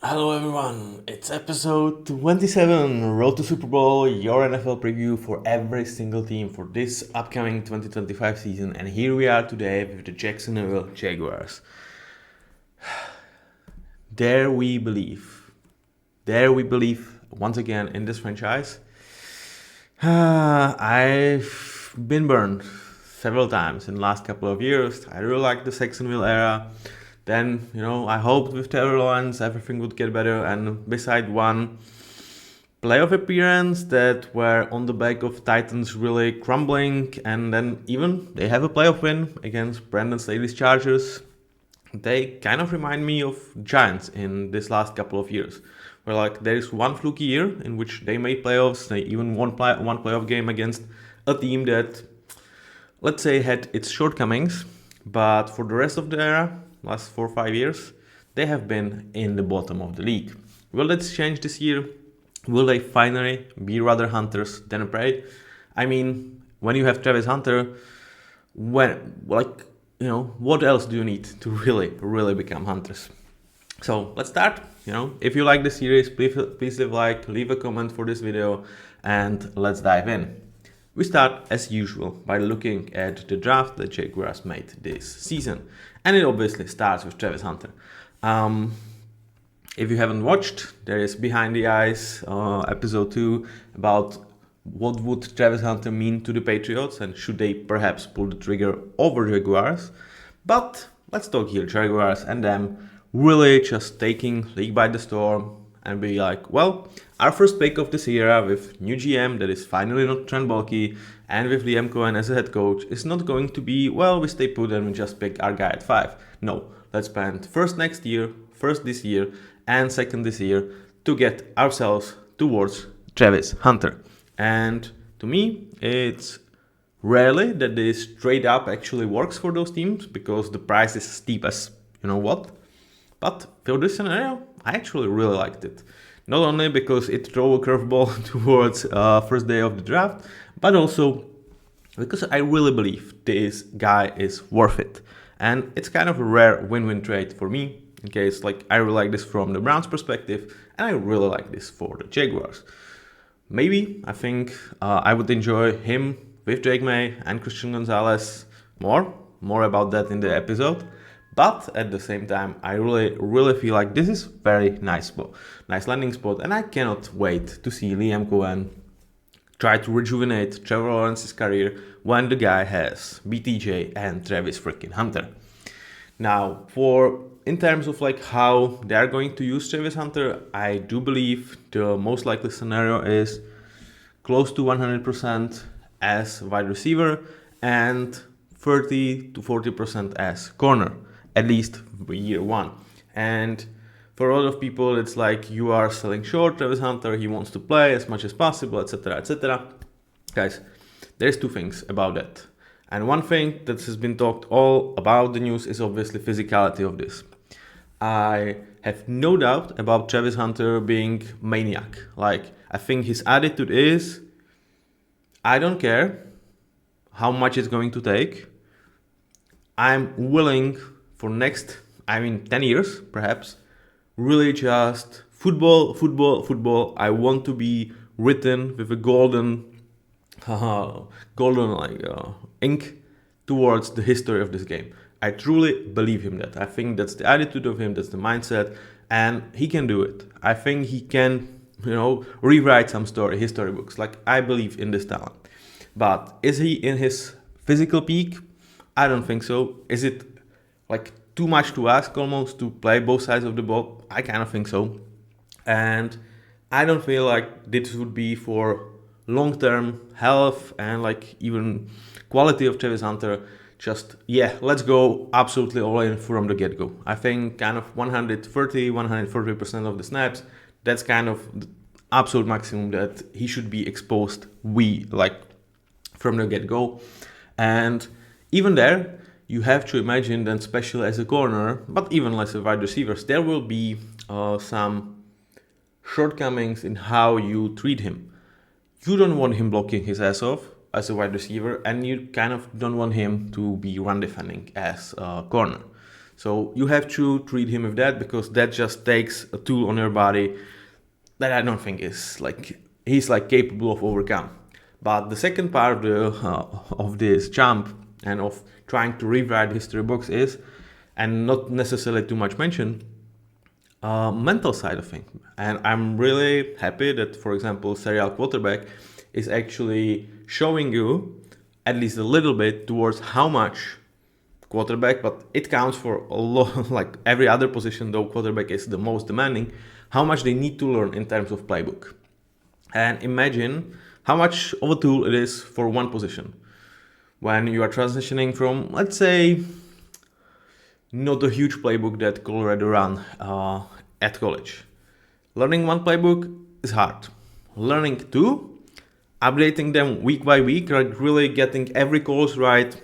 Hello everyone, it's episode 27, Road to Superbowl, your NFL preview for every single team for this upcoming 2025 season. And here we are today with the Jacksonville Jaguars. Dare we believe once again in this franchise. I've been burned several times in the last couple of years. I really like the Jacksonville era. Then, I hoped with Trevor Lawrence everything would get better, and beside one playoff appearance that were on the back of Titans really crumbling, and then even they have a playoff win against Brandon Staley's Chargers. They kind of remind me of Giants in this last couple of years, where there is one fluky year in which they made playoffs. They even won one playoff game against a team that, let's say, had its shortcomings, but for the rest of the era, last 4 or 5 years, they have been in the bottom of the league. Will that change this year? Will they finally be rather hunters than prey? I mean, when you have Travis Hunter, what else do you need to really become hunters? So let's start. If you like the series, please leave a like, leave a comment for this video, and let's dive in. We start, as usual, by looking at the draft that Jaguars made this season. And it obviously starts with Travis Hunter. If you haven't watched, there is Behind the Eyes, episode 2, about what would Travis Hunter mean to the Patriots and should they perhaps pull the trigger over Jaguars. But let's talk here, Jaguars and them really just taking league by the storm and be like, well, our first pick of this era with new GM that is finally not Trent Baalke and with Liam Cohen as a head coach is not going to be, well, we stay put and we just pick our guy at 5. No, let's spend first next year, first this year, and second this year to get ourselves towards Travis Hunter. And to me, it's rarely that this trade up actually works for those teams because the price is steep as you know what. But for this scenario, I actually really liked it. Not only because it threw a curveball towards first day of the draft, but also because I really believe this guy is worth it. And it's kind of a rare win-win trade for me, in case I really like this from the Browns perspective, and I really like this for the Jaguars. Maybe I think I would enjoy him with Jake May and Christian Gonzalez more about that in the episode. But at the same time, I really feel like this is very nice landing spot, and I cannot wait to see Liam Cohen try to rejuvenate Trevor Lawrence's career when the guy has BTJ and Travis freaking Hunter. Now, in terms of how they are going to use Travis Hunter, I do believe the most likely scenario is close to 100% as wide receiver and 30 to 40% as corner. At least year one. And for a lot of people, it's you are selling short Travis Hunter, he wants to play as much as possible, etc., etc. Guys, there's two things about that. And one thing that has been talked all about the news is obviously physicality of this. I have no doubt about Travis Hunter being maniac. I think his attitude is, I don't care how much it's going to take. I'm willing for next, 10 years, perhaps, really just football. I want to be written with a golden ink towards the history of this game. I truly believe him that. I think that's the attitude of him, that's the mindset, and he can do it. I think he can, rewrite some history books. I believe in this talent. But is he in his physical peak? I don't think so. Is it too much to ask almost to play both sides of the ball? I kind of think so. And I don't feel like this would be for long-term health and even quality of Travis Hunter. Just, let's go absolutely all in from the get-go. I think kind of 140% of the snaps, that's kind of the absolute maximum that he should be exposed from the get-go. And even there, you have to imagine that, especially as a corner, but even as a wide receivers, there will be some shortcomings in how you treat him. You don't want him blocking his ass off as a wide receiver, and you kind of don't want him to be run defending as a corner. So you have to treat him with that, because that just takes a tool on your body that I don't think is like he's like capable of overcome. But the second part of this jump and of trying to rewrite history books is, and not necessarily too much mentioned, mental side of things. And I'm really happy that, for example, serial quarterback is actually showing you at least a little bit towards how much quarterback, but it counts for a lot, like every other position, though quarterback is the most demanding, how much they need to learn in terms of playbook. And imagine how much of a tool it is for one position. When you are transitioning from, let's say, not a huge playbook that Colorado ran at college. Learning one playbook is hard. Learning two, updating them week by week, like really getting every calls right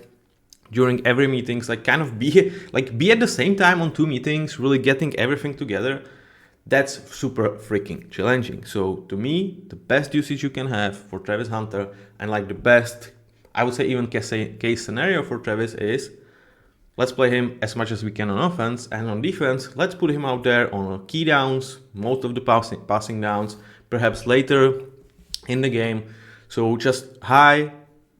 during every meetings, like kind of be at the same time on two meetings, really getting everything together. That's super freaking challenging. So to me, the best usage you can have for Travis Hunter, and like the best, I would say even case scenario for Travis is, let's play him as much as we can on offense, and on defense, let's put him out there on key downs, most of the passing downs, perhaps later in the game. So just high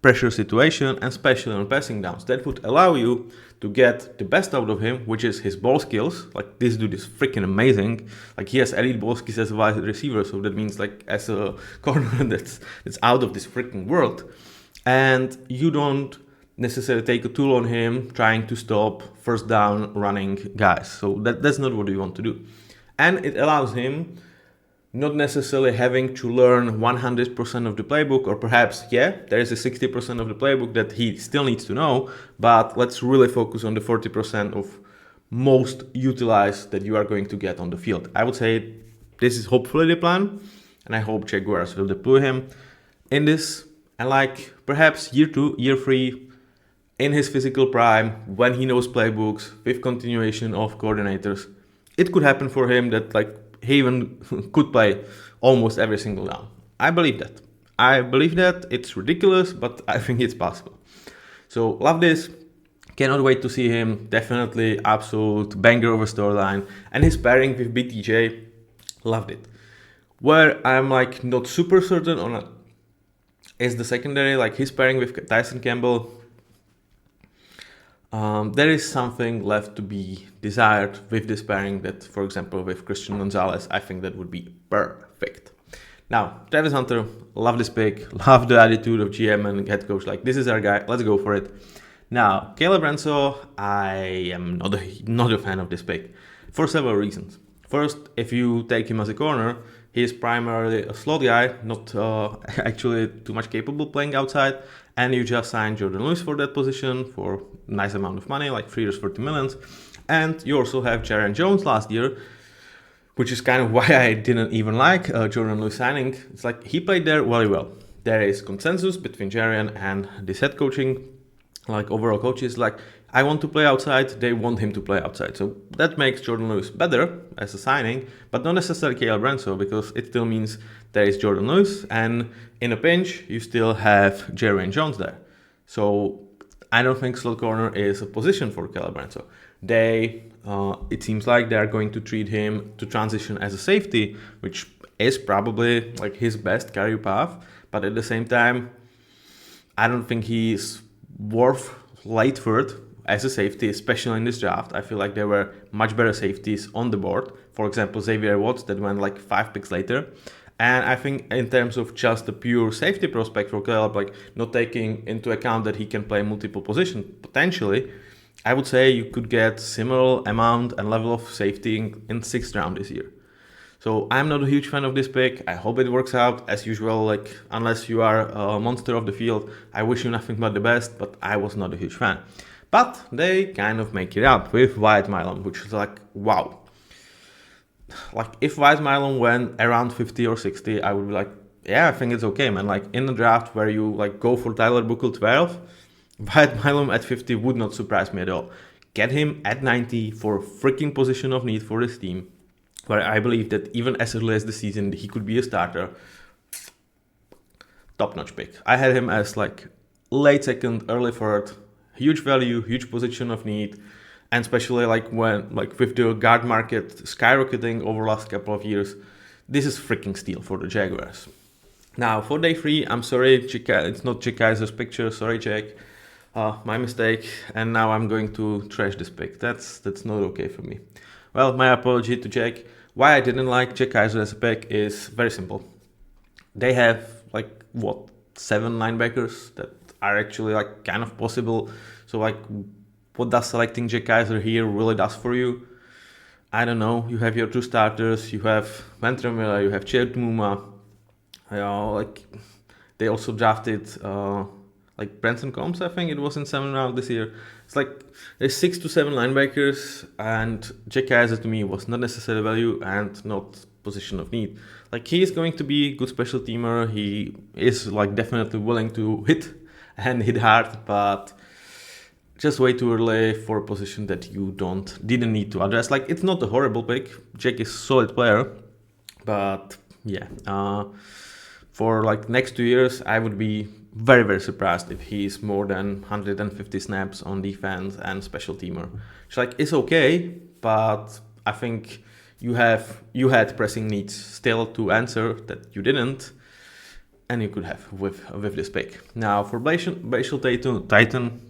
pressure situation, and especially on passing downs. That would allow you to get the best out of him, which is his ball skills. Like, this dude is freaking amazing. Like, he has elite ball skills as a wide receiver, so that means like as a corner that's out of this freaking world. And you don't necessarily take a tool on him trying to stop first down running guys. So that's not what you want to do. And it allows him not necessarily having to learn 100% of the playbook, or perhaps, yeah, there is a 60% of the playbook that he still needs to know, but let's really focus on the 40% of most utilized that you are going to get on the field. I would say this is hopefully the plan, and I hope Jaguars will deploy him in this, and like perhaps year 2, year 3, in his physical prime, when he knows playbooks, with continuation of coordinators, it could happen for him that like he even could play almost every single down. I believe that. It's ridiculous, but I think it's possible. So love this. Cannot wait to see him. Definitely absolute banger of a storyline. And his pairing with BTJ, loved it. Where I'm like not super certain on it is the secondary, like his pairing with Tyson Campbell. There is something left to be desired with this pairing that, for example, with Christian Gonzalez, I think that would be perfect. Now, Travis Hunter, love this pick, love the attitude of GM and head coach, like this is our guy, let's go for it. Now, Caleb Renso, I am not a fan of this pick for several reasons. First, if you take him as a corner, he is primarily a slot guy, not actually too much capable playing outside, and you just signed Jordan Lewis for that position for a nice amount of money, like 3 years, 30 million. And you also have Jaron Jones last year, which is kind of why I didn't even like Jordan Lewis signing. It's like he played there very well. There is consensus between Jaron and this head coaching, like overall coaches, like I want to play outside, they want him to play outside. So that makes Jordan Lewis better as a signing, but not necessarily Caleb Renso, because it still means there is Jordan Lewis, and in a pinch, you still have Jaron Jones there. So I don't think slot corner is a position for Caleb Renso. It seems like they are going to treat him to transition as a safety, which is probably like his best career path, but at the same time, I don't think he's worth late third as a safety, especially in this draft. I feel like there were much better safeties on the board. For example, Xavier Watts that went like 5 picks later. And I think in terms of just the pure safety prospect for Caleb, like not taking into account that he can play multiple positions potentially, I would say you could get similar amount and level of safety in 6th round this year. So I'm not a huge fan of this pick. I hope it works out as usual. Like unless you are a monster of the field, I wish you nothing but the best. But I was not a huge fan. But they kind of make it up with Wyatt Milum, which is like wow. Like if Wyatt Milum went around 50 or 60, I would be like, yeah, I think it's okay, man. Like in the draft where you like go for Tyler Buckle 12, Wyatt Milum at 50 would not surprise me at all. Get him at 90 for a freaking position of need for this team, where I believe that even as early as the season, he could be a starter. Top-notch pick. I had him as like late second, early third, huge value, huge position of need. and especially like when like with the guard market skyrocketing over the last couple of years, this is freaking steal for the Jaguars. Now for day 3, I'm sorry, it's not J-Kaiser's picture, sorry Jack, my mistake, and now I'm going to trash this pick. That's not okay for me. Well, my apology to Jack. Why I didn't like J-Kaiser as a pick is very simple. They have like 7 linebackers that are actually like kind of possible. So like, what does selecting J-Kaiser here really does for you? I don't know. You have your 2 starters. You have Ventremilla. You have Chet Muma. Like they also drafted like Branson Combs. I think it was in 7th round this year. It's like there's 6 to 7 linebackers, and J-Kaiser to me was not necessary value and not position of need. Like he is going to be a good special teamer. He is like definitely willing to hit and hit hard, but just way too early for a position that you didn't need to address. Like it's not a horrible pick. Jack is a solid player, but yeah, for like next 2 years, I would be very, very surprised if he's more than 150 snaps on defense and special teamer. It's like it's okay, but I think you had pressing needs still to answer that you didn't, and you could have with this pick. Now for Bashal Titan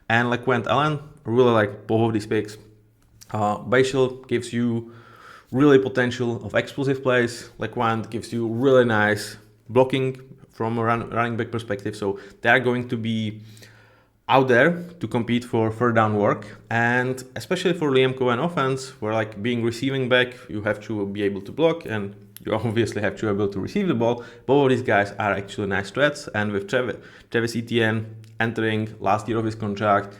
and LeQuint-Allen, I really like both of these picks. Bashal gives you really potential of explosive plays. LeQuint gives you really nice blocking from a running back perspective. So they're going to be out there to compete for third down work, and especially for Liam Cohen offense, where like being receiving back, you have to be able to block, and you obviously have to be able to receive the ball. Both of these guys are actually nice threats, and with Travis Etienne entering last year of his contract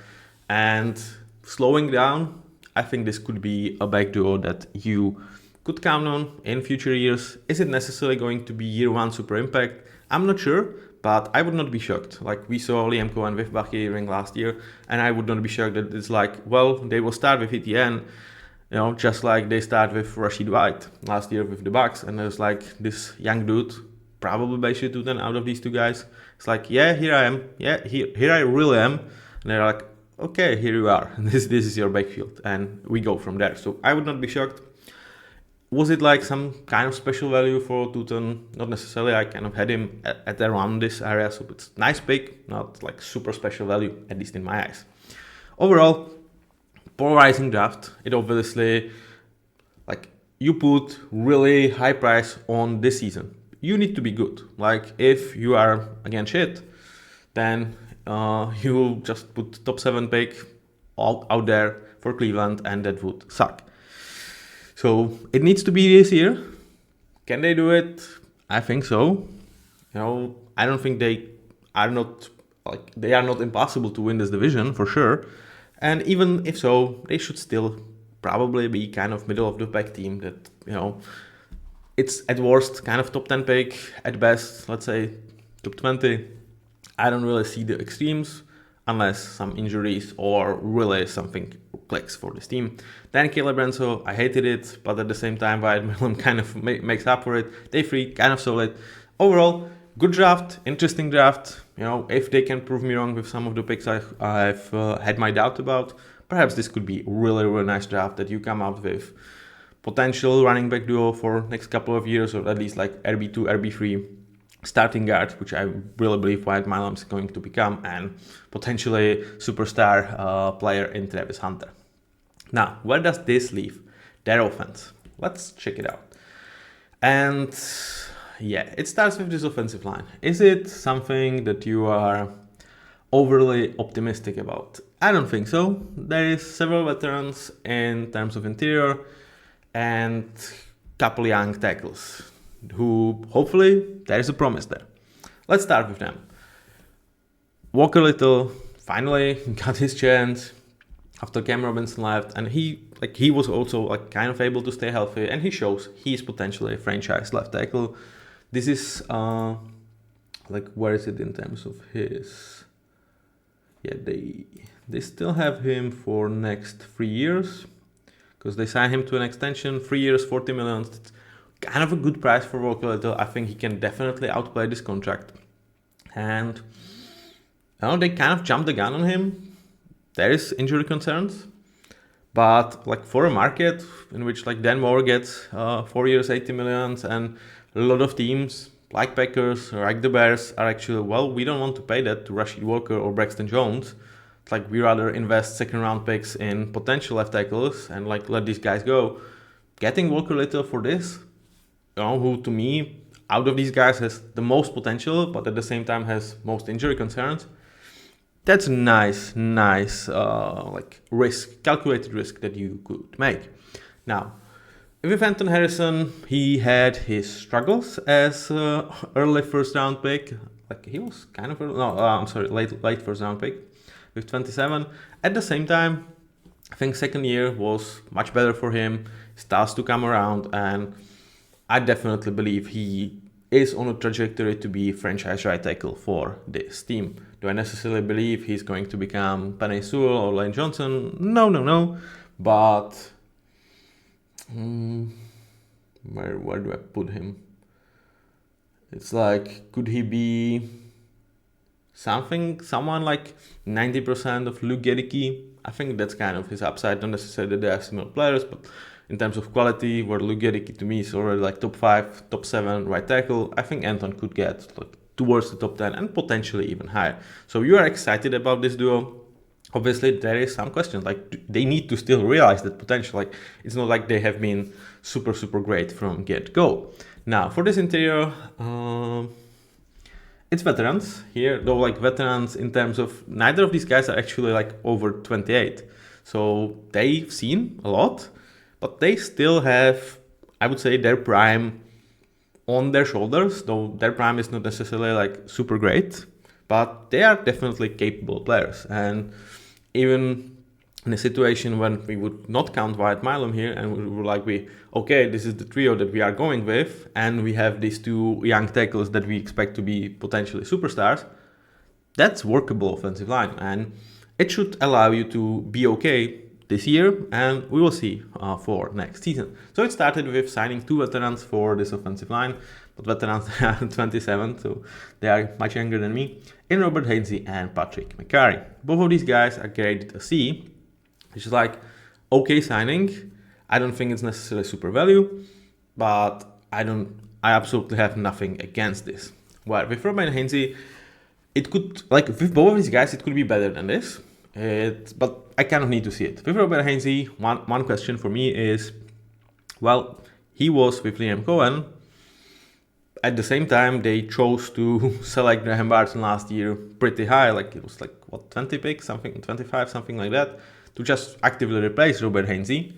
and slowing down, I think this could be a back duo that you could count on in future years. Is it necessarily going to be year 1 super impact? I'm not sure, but I would not be shocked. Like we saw Liam Cohen with Bucky Ring last year, and I would not be shocked that it's like, well, they will start with Etienne, just like they start with Rashid White last year with the Bucks, and there's like this young dude, probably Bashir Tuten out of these 2 guys. It's like, yeah, here I am. Yeah, here I really am. And they're like, okay, here you are. This is your backfield, and we go from there. So I would not be shocked. Was it like some kind of special value for Tuten? Not necessarily. I kind of had him at around this area, so it's a nice pick, not like super special value, at least in my eyes. Overall, polarizing draft. It obviously, like, you put really high price on this season. You need to be good. Like, if you are again shit, then you just put top 7 pick out there for Cleveland, and that would suck. So it needs to be this year. Can they do it? I think so. I don't think they are not impossible to win this division for sure. And even if so, they should still probably be kind of middle of the pack team that, it's at worst kind of top 10 pick, at best, let's say top 20. I don't really see the extremes unless some injuries or really something clicks for this team. Then Caleb Renzo, I hated it, but at the same time, Wyatt Millam kind of makes up for it. Day 3, kind of solid. Overall, good draft, interesting draft. If they can prove me wrong with some of the picks I've had my doubt about, perhaps this could be a really, really nice draft that you come out with. Potential running back duo for next couple of years, or at least like RB2, RB3. Starting guard, which I really believe Wyatt Millam is going to become, and potentially superstar player in Travis Hunter. Now, where does this leave their offense? Let's check it out. And yeah, it starts with this offensive line. Is it something that you are overly optimistic about? I don't think so. There is several veterans in terms of interior and couple young tackles who hopefully there is a promise there. Let's start with them. Walker Little finally got his chance after Cam Robinson left, and he was also kind of able to stay healthy, and he shows he is potentially a franchise left tackle. This is where is it in terms of his? Yeah, they still have him for next 3 years because they signed him to an extension, 3 years, $40 million. It's kind of a good price for Walker Little. I think he can definitely outplay this contract. And they kind of jumped the gun on him. there is injury concerns. But like for a market in which like Dan Moore gets 4 years, 80 millions, and a lot of teams like Packers or like the Bears are actually, well, we don't want to pay that to Rashid Walker or Braxton Jones. It's like we rather invest second round picks in potential left tackles and like let these guys go. Getting Walker Little for this, who to me out of these guys has the most potential, but at the same time has most injury concerns. That's a nice like calculated risk that you could make. Now, with Anton Harrison, he had his struggles as early first round pick. Like he was kind of late first round pick with 27. At the same time, I think second year was much better for him. Starts to come around, and I definitely believe he is on a trajectory to be franchise right tackle for this team. Do I necessarily believe he's going to become Penei Sewell or Lane Johnson? No. But where do I put him? It's like, could he be someone like 90% of Luke Gedicke? I think that's kind of his upside. Not necessarily that they are similar players, but in terms of quality, where Luke Gedicke to me is already like top 5, top 7 right tackle, I think Anton could get like towards the top 10 and potentially even higher. So you are excited about this duo. Obviously, there is some questions. Like they need to still realize that potential. Like it's not like they have been super great from get-go. Now for this interior, it's veterans here, though. Like veterans in terms of neither of these guys are actually like over 28, so they've seen a lot. But they still have, I would say, their prime on their shoulders, though their prime is not necessarily like super great, but they are definitely capable players. And even in a situation when we would not count Wyatt Milum here and we were like, okay, this is the trio that we are going with, and we have these two young tackles that we expect to be potentially superstars, that's workable offensive line. And it should allow you to be okay this year, and we will see for next season. So it started with signing 2 veterans for this offensive line, but veterans are 27, so they are much younger than me, in Robert Hainsey and Patrick McCarry. Both of these guys are graded a C, which is like okay signing. I don't think it's necessarily super value, but I absolutely have nothing against this. Well, with Robert Hainsey, it could, like with both of these guys, it could be better than this. But I kind of need to see it. With Robert Hainsey, one question for me is, well, he was with Liam Cohen. At the same time, they chose to select Graham Barton last year pretty high, like it was like, 20 picks, 25, something like that, to just actively replace Robert Hainsey.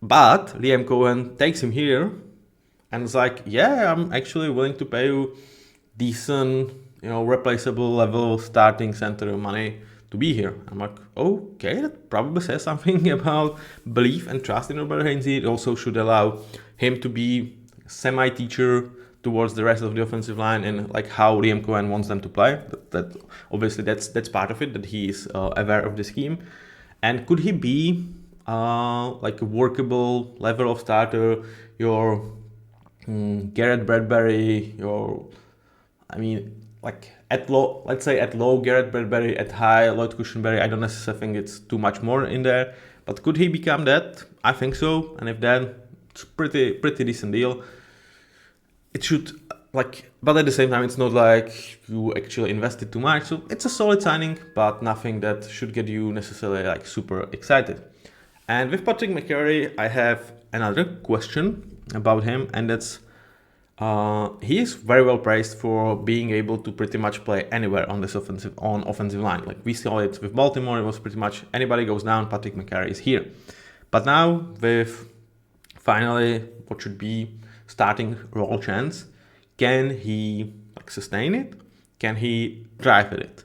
But Liam Cohen takes him here and it's like, yeah, I'm actually willing to pay you decent, replaceable level starting center money to be here. I'm like, okay, that probably says something about belief and trust in Robert Hainsey. It also should allow him to be semi-teacher towards the rest of the offensive line and like how Liam Cohen wants them to play. That obviously that's part of it, that he is aware of the scheme. And could he be like a workable level of starter? Your Garrett Bradbury, at low Garrett Bradbury, at high Lloyd Cushenberry. I don't necessarily think it's too much more in there, but could he become that? I think so. And if then, it's pretty decent deal. It should, but at the same time, it's not like you actually invested too much. So it's a solid signing, but nothing that should get you necessarily super excited. And with Patrick McCarry, I have another question about him, and that's he is very well praised for being able to pretty much play anywhere on this offensive line. Like we saw it with Baltimore, it was pretty much anybody goes down, Patrick McCarry is here. But now with finally what should be starting role chance, can he sustain it? Can he drive at it?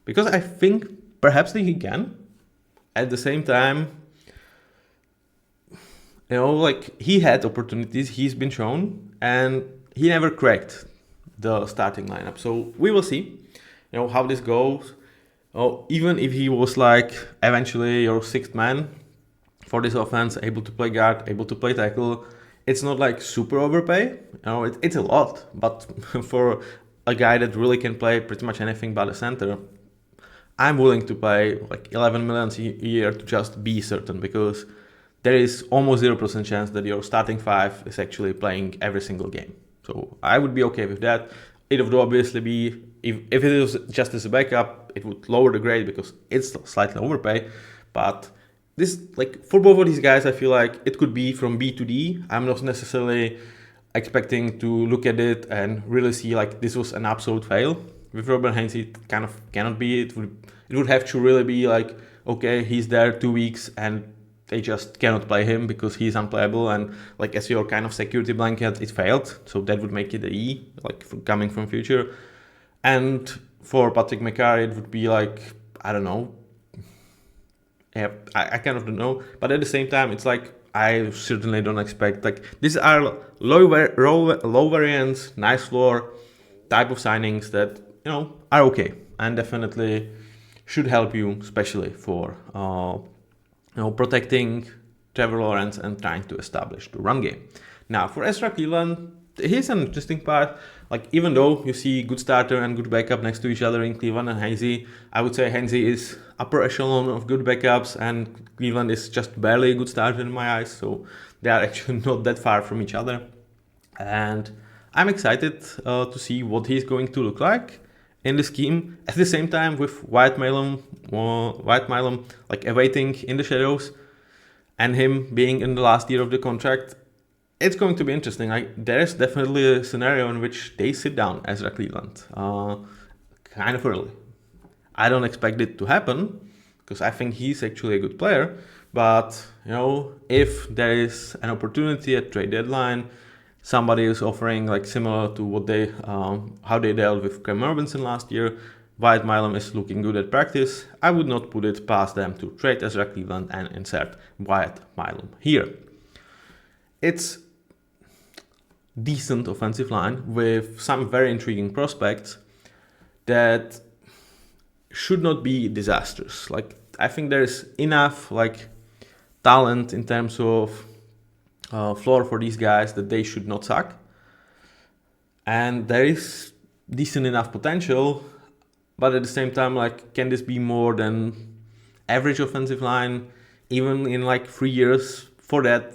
Because I think perhaps he can. At the same time, he had opportunities, he's been shown, and he never cracked the starting lineup. So we will see, how this goes. Even if he was eventually your 6th man for this offense, able to play guard, able to play tackle, it's not super overpay. It's a lot, but for a guy that really can play pretty much anything but a center, I'm willing to pay like 11 million a year to just be certain, because there is almost 0% chance that your starting five is actually playing every single game. So I would be okay with that. It would obviously be, if it was just as a backup, it would lower the grade because it's slightly overpay. But this, like, for both of these guys, I feel like it could be from B to D. I'm not necessarily expecting to look at it and really see like this was an absolute fail. With Robert Heinze, it kind of cannot be. It would have to really be like, okay, he's there 2 weeks and they just cannot play him because he's unplayable, and like as your kind of security blanket, it failed. So that would make it an E, like coming from future. And for Patrick McCarry, it would be like, I don't know. Yeah, I kind of don't know. But at the same time, it's like, I certainly don't expect, like, these are low variance, nice floor type of signings that, you know, are okay and definitely should help you, especially for protecting Trevor Lawrence and trying to establish the run game. Now, for Ezra Cleveland, here's an interesting part. Like, even though you see good starter and good backup next to each other in Cleveland and Heinze, I would say Heinze is upper echelon of good backups and Cleveland is just barely a good starter in my eyes. So they are actually not that far from each other. And I'm excited to see what he's going to look like in the scheme. At the same time, with White Milam like awaiting in the shadows and him being in the last year of the contract, it's going to be interesting. Like, there is definitely a scenario in which they sit down Ezra Cleveland kind of early. I don't expect it to happen because I think he's actually a good player. But, you know, if there is an opportunity at trade deadline, somebody is offering like similar to what they how they dealt with Cam Robinson last year, Wyatt Milam is looking good at practice, I would not put it past them to trade Ezra Cleveland and insert Wyatt Milam here. It's decent offensive line with some very intriguing prospects that should not be disastrous. Like, I think there's enough like talent in terms of floor for these guys that they should not suck, and there is decent enough potential. But at the same time, like, can this be more than average offensive line even in like 3 years? For that,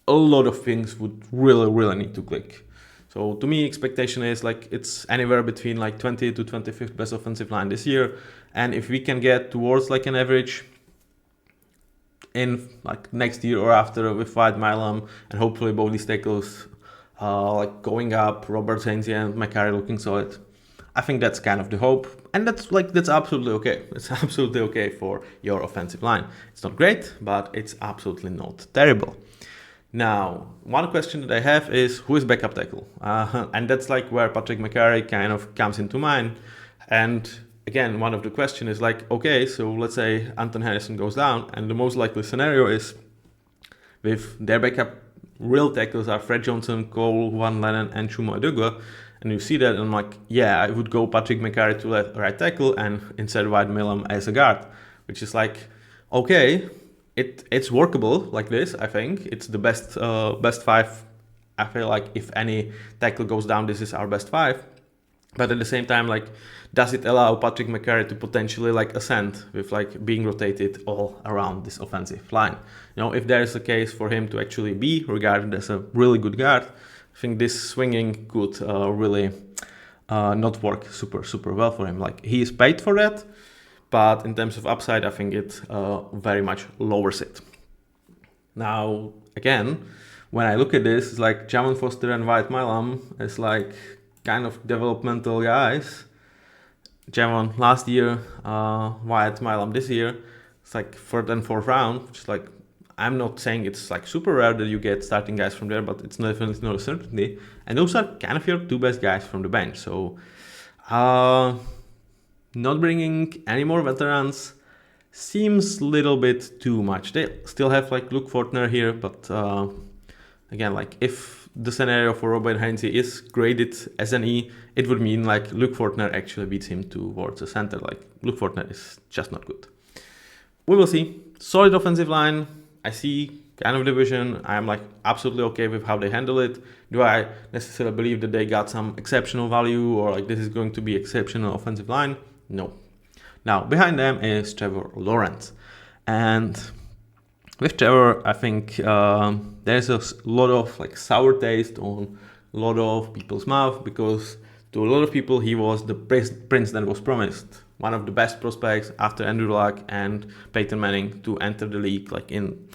a lot of things would really need to click. So to me, expectation is like it's anywhere between like 20 to 25th best offensive line this year. And if we can get towards like an average in like next year or after with Wyatt Milam and hopefully both these tackles like going up, Robert Heinze and McCarry looking solid, I think that's kind of the hope. And that's absolutely okay. It's absolutely okay for your offensive line. It's not great, but it's absolutely not terrible. Now, one question that I have is, who is backup tackle? And that's like where Patrick McCarry kind of comes into mind. And again, one of the questions is like, okay, so let's say Anton Harrison goes down, and the most likely scenario is with their backup real tackles are Fred Johnson, Cole Van Lennon, and Chuma Adugwa. And you see that, and I'm like, yeah, I would go Patrick McCarry to right tackle and insert Wyatt Milam as a guard, which is like, okay, it's workable like this. I think it's the best five. I feel like if any tackle goes down, this is our best five. But at the same time, like, does it allow Patrick McCarry to potentially like ascend with like being rotated all around this offensive line? You know, if there is a case for him to actually be regarded as a really good guard, I think this swinging could really not work super well for him. Like, he is paid for that, but in terms of upside, I think it very much lowers it. Now, again, when I look at this, it's like Javon Foster and Wyatt Milam is like kind of developmental guys. Javon last year, Wyatt Milam this year. It's like third and fourth round, which is like, I'm not saying it's like super rare that you get starting guys from there, but it's definitely not a certainty. And those are kind of your two best guys from the bench. So, not bringing any more veterans seems a little bit too much. They still have like Luke Fortner here, but again, like, if the scenario for Robert Heinze is graded as an E, it would mean like Luke Fortner actually beats him towards the center. Like, Luke Fortner is just not good. We will see. Solid offensive line. I see kind of division. I'm like absolutely okay with how they handle it. Do I necessarily believe that they got some exceptional value or like this is going to be exceptional offensive line? No. Now, behind them is Trevor Lawrence. And with Trevor, I think there's a lot of like sour taste on a lot of people's mouth, because to a lot of people, he was the prince that was promised. One of the best prospects after Andrew Luck and Peyton Manning to enter the league in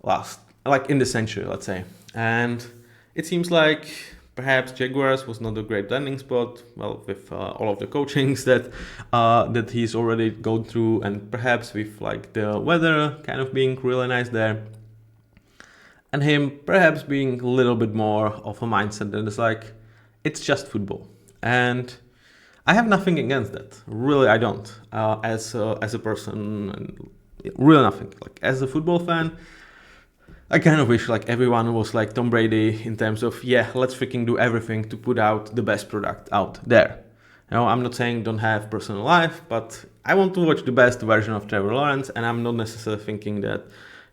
the century, let's say. And it seems like perhaps Jaguars was not a great landing spot, with all of the coachings that he's already gone through, and perhaps with like the weather kind of being really nice there, and him perhaps being a little bit more of a mindset that is like, it's just football. And I have nothing against that. Really, I don't. As a person, really nothing. Like as a football fan, I kind of wish like everyone was like Tom Brady in terms of, let's freaking do everything to put out the best product out there. I'm not saying don't have personal life, but I want to watch the best version of Trevor Lawrence, and I'm not necessarily thinking that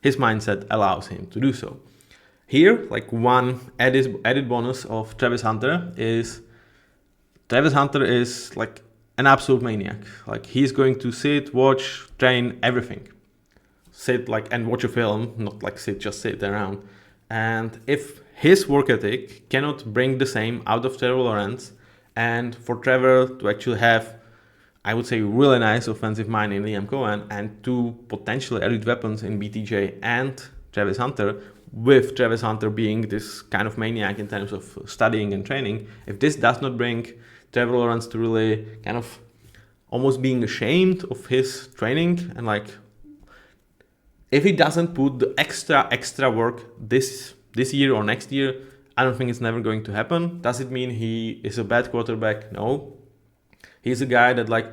his mindset allows him to do so. Here, like one added bonus of Travis Hunter is like an absolute maniac. Like he's going to sit, watch, train, everything. Sit and watch a film, not like just sit around. And if his work ethic cannot bring the same out of Trevor Lawrence, and for Trevor to actually have, I would say, really nice offensive mind in Liam Cohen, and two potentially elite weapons in BTJ and Travis Hunter, with Travis Hunter being this kind of maniac in terms of studying and training, if this does not bring Trevor Lawrence to really kind of almost being ashamed of his training, and like if he doesn't put the extra work this year or next year, I don't think it's never going to happen. Does it mean he is a bad quarterback? No. He's a guy that like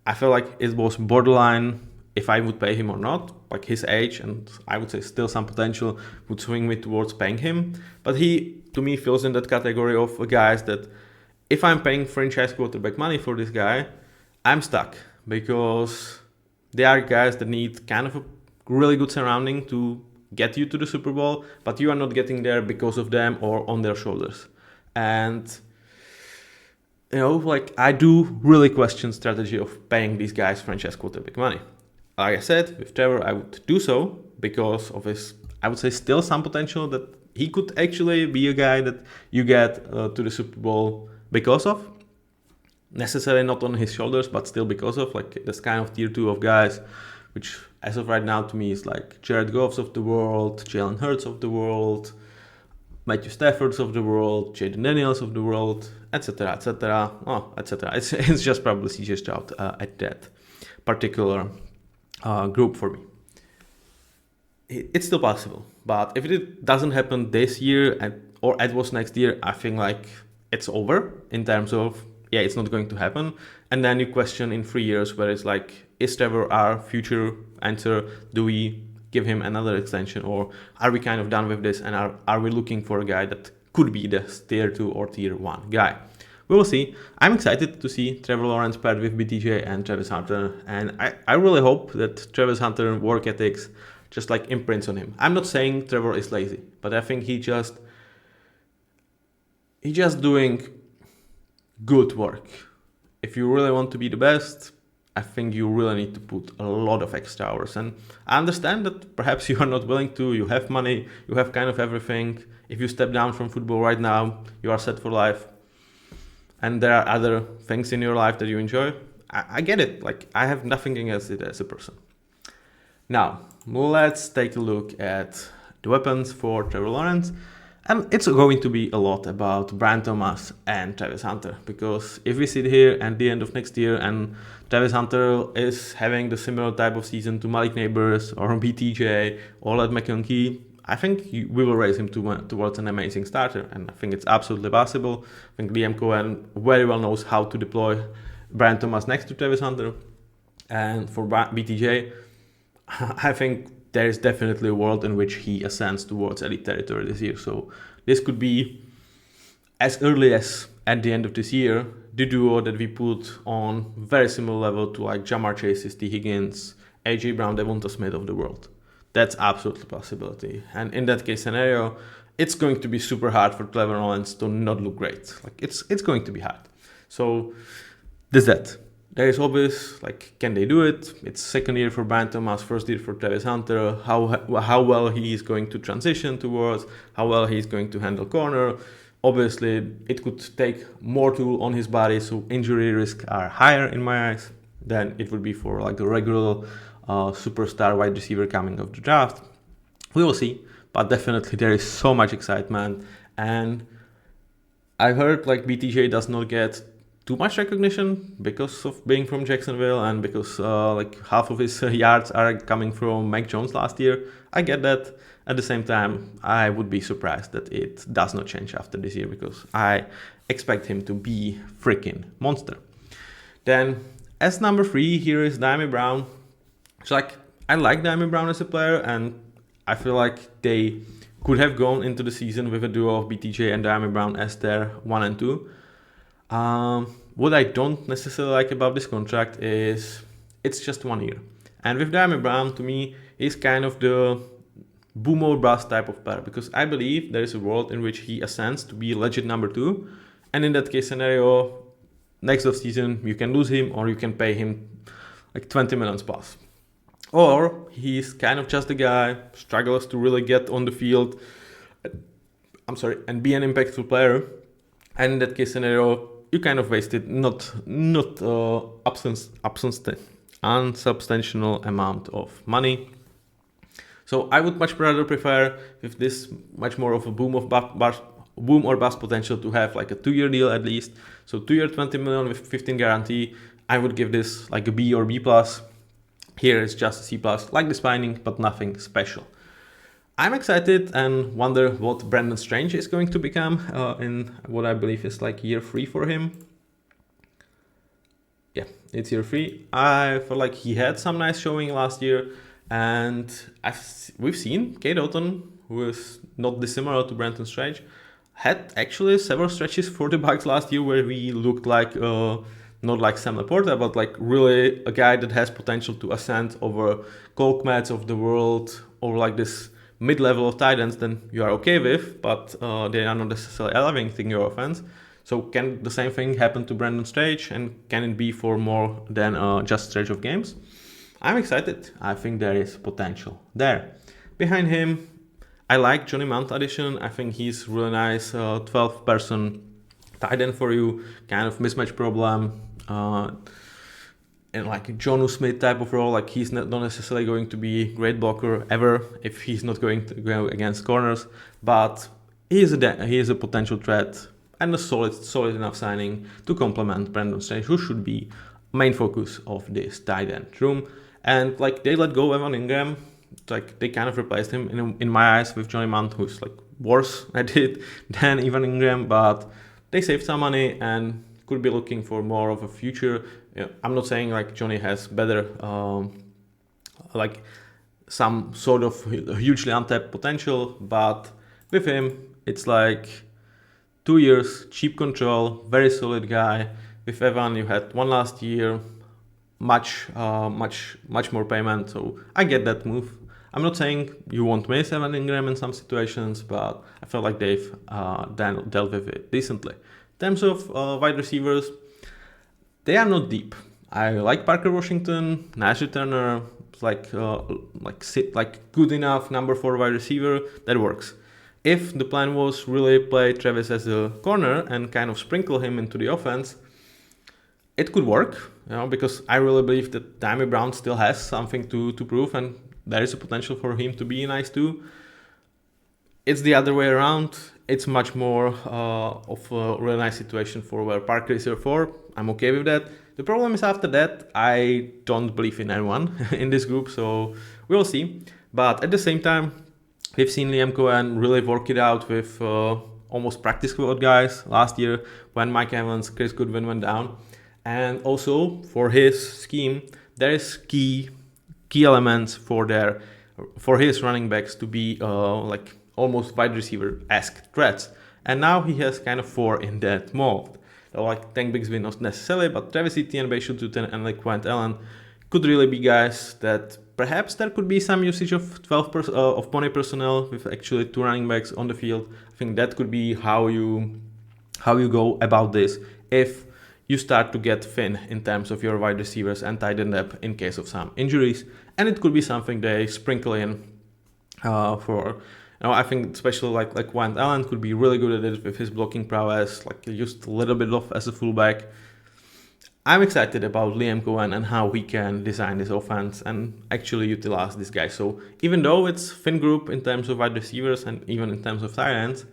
I feel like it was borderline if I would pay him or not. Like his age, and I would say still some potential, would swing me towards paying him. But he, to me, falls in that category of guys that if I'm paying franchise quarterback money for this guy, I'm stuck, because they are guys that need kind of a really good surrounding to get you to the Super Bowl, but you are not getting there because of them or on their shoulders. And like I do really question strategy of paying these guys franchise quarterback money. Like I said, with Trevor, I would do so because of his, I would say, still some potential that he could actually be a guy that you get to the Super Bowl because of. Necessarily not on his shoulders, but still because of, like this kind of tier 2 of guys, which as of right now to me is like Jared Goffs of the world, Jalen Hurts of the world, Matthew Staffords of the world, Jaden Daniels of the world, etc., etc., etc. It's just probably CJ Stroud at that particular group for me. It's still possible, but if it doesn't happen this year or at was next year, I think like it's over in terms of it's not going to happen. And then you question in 3 years where it's like, is Trevor our future answer? Do we give him another extension, or are we kind of done with this and are we looking for a guy that could be the tier 2 or tier 1 guy? We will see. I'm excited to see Trevor Lawrence paired with BTJ and Travis Hunter, and I really hope that Travis Hunter work ethics just like imprints on him. I'm not saying Trevor is lazy, but I think he just doing good work. If you really want to be the best, I think you really need to put a lot of extra hours. And I understand that perhaps you are not willing to, you have money, you have kind of everything. If you step down from football right now, you are set for life. And there are other things in your life that you enjoy. I get it. Like I have nothing against it as a person. Now, let's take a look at the weapons for Trevor Lawrence. And it's going to be a lot about Brian Thomas and Travis Hunter, because if we sit here at the end of next year and Travis Hunter is having the similar type of season to Malik Neighbors or BTJ or Led McConkey, I think we will raise him towards an amazing starter, and I think it's absolutely possible. I think Liam Cohen very well knows how to deploy Brian Thomas next to Travis Hunter, and for BTJ, I think there is definitely a world in which he ascends towards elite territory this year. So this could be as early as at the end of this year, the duo that we put on very similar level to like Jamar Chase, T. Higgins, AJ Brown, Devonta Smith of the world. That's absolutely a possibility. And in that case scenario, it's going to be super hard for Trevor Lawrence to not look great. Like it's going to be hard. So there's that. there is obvious, like, can they do it? It's second year for Brian Thomas, first year for Travis Hunter. How well he is going to transition towards, how well he's going to handle corner. Obviously, it could take more toll on his body, so injury risks are higher in my eyes than it would be for like a regular superstar wide receiver coming off the draft. We will see, but definitely there is so much excitement, and I heard like BTJ does not get too much recognition because of being from Jacksonville and because like half of his yards are coming from Mac Jones last year. I get that. At the same time, I would be surprised that it does not change after this year because I expect him to be freaking monster. Then as number 3 here is Dyami Brown. So like I like Dyami Brown as a player, and I feel like they could have gone into the season with a duo of BTJ and Dyami Brown as their 1 and 2. What I don't necessarily like about this contract is it's just 1 year. And with Dyami Brown, to me, he's kind of the boom or bust type of player, because I believe there is a world in which he ascends to be legit number 2. And in that case scenario, next off season, you can lose him or you can pay him like 20 million plus. Or he's kind of just a guy, struggles to really get on the field, and be an impactful player. And in that case scenario, you kind of wasted unsubstantial amount of money. So I would much rather prefer, with this much more of a boom or bust potential, to have like a 2-year deal at least. So 2-year 20 million with 15 guarantee. I would give this like a B or B plus. Here it's just a C plus, like the spinning, but nothing special. I'm excited and wonder what Brandon Strange is going to become in what I believe is like year 3 for him. Yeah, it's year 3. I feel like he had some nice showing last year, and we've seen Kate Otton, who is not dissimilar to Brandon Strange, had actually several stretches for the Bucs last year where he looked like not like Sam Laporta, but like really a guy that has potential to ascend over Cole Kmets of the world, or like this mid-level of tight ends then you are okay with, but they are not necessarily elevating your offense. So can the same thing happen to Brandon Strange, and can it be for more than just stretch of games? I'm excited. I think there is potential there. Behind him, I like Johnny Mount addition. I think he's really nice 12-person tight end for you, kind of mismatch problem. And like a Jonu Smith type of role, like he's not necessarily going to be a great blocker ever if he's not going to go against corners, but he is a potential threat and a solid enough signing to complement Brandon Strange, who should be main focus of this tight end room. And like they let go Evan Ingram, like they kind of replaced him in my eyes with Johnny Mount, who's like worse at it than Evan Ingram, but they saved some money and could be looking for more of a future. I'm not saying like Johnny has better, like some sort of hugely untapped potential, but with him, it's like 2 years, cheap control, very solid guy. With Evan, you had 1 last year, much more payment. So I get that move. I'm not saying you won't miss Evan Ingram in some situations, but I feel like they've dealt with it decently. In terms of wide receivers, they are not deep. I like Parker Washington, nice returner, like good enough number 4 wide receiver that works. If the plan was really play Travis as a corner and kind of sprinkle him into the offense, it could work, because I really believe that Dyami Brown still has something to prove, and there is a potential for him to be nice too. It's the other way around. It's much more of a really nice situation for where Parker is here for. I'm okay with that. The problem is after that, I don't believe in anyone in this group, so we'll see. But at the same time, we've seen Liam Cohen really work it out with almost practice squad guys last year when Mike Evans, Chris Goodwin went down. And also for his scheme, there is key elements for his running backs to be like almost wide receiver-esque threats. And now he has kind of 4 in that mold. Like Tank Bigsby not necessarily, but Travis Etienne, Bayshore Tuttle, and like Quant Allen could really be guys that perhaps there could be some usage of of pony personnel with actually 2 running backs on the field. I think that could be how you go about this. If you start to get thin in terms of your wide receivers and tight end depth in case of some injuries. And it could be something they sprinkle in for. I think especially like Allen could be really good at it with his blocking prowess, like used a little bit of as a fullback. I'm excited about Liam Cohen and how he can design this offense and actually utilize this guy. So even though it's thin group in terms of wide receivers and even in terms of tight ends,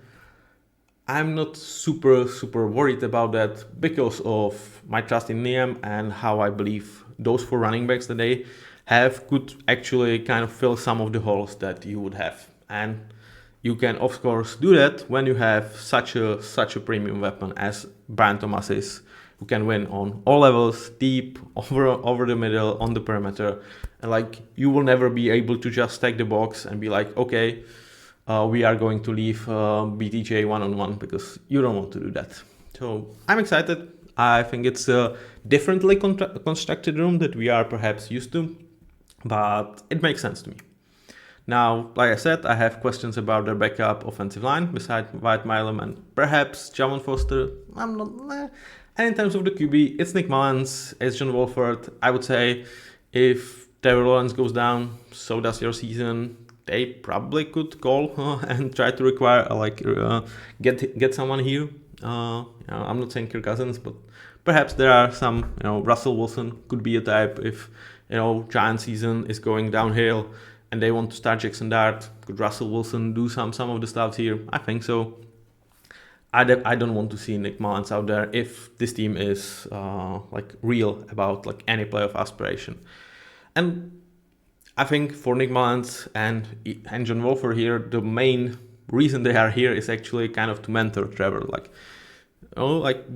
I'm not super worried about that because of my trust in Liam and how I believe those 4 running backs that they have could actually kind of fill some of the holes that you would have. And you can of course do that when you have such a premium weapon as Brian Thomas is, who can win on all levels, deep, over the middle, on the perimeter. And like you will never be able to just stack the box and be like, okay, we are going to leave BTJ one-on-one, because you don't want to do that. So I'm excited. I think it's a differently constructed room that we are perhaps used to, but it makes sense to me. Now, like I said, I have questions about their backup offensive line besides White Milam and perhaps Javon Foster. I'm not. And in terms of the QB, it's Nick Mullins, it's John Wolford. I would say if Trevor Lawrence goes down, so does your season. They probably could call and try to require get someone here. I'm not saying Kirk Cousins, but perhaps there are some. Russell Wilson could be a type if Giants season is going downhill and they want to start Jackson Dart. Could Russell Wilson do some of the stuff here? I think so. I don't want to see Nick Mullins out there if this team is real about any playoff aspiration. And I think for Nick Mullins and John Wolford here, the main reason they are here is actually kind of to mentor Trevor.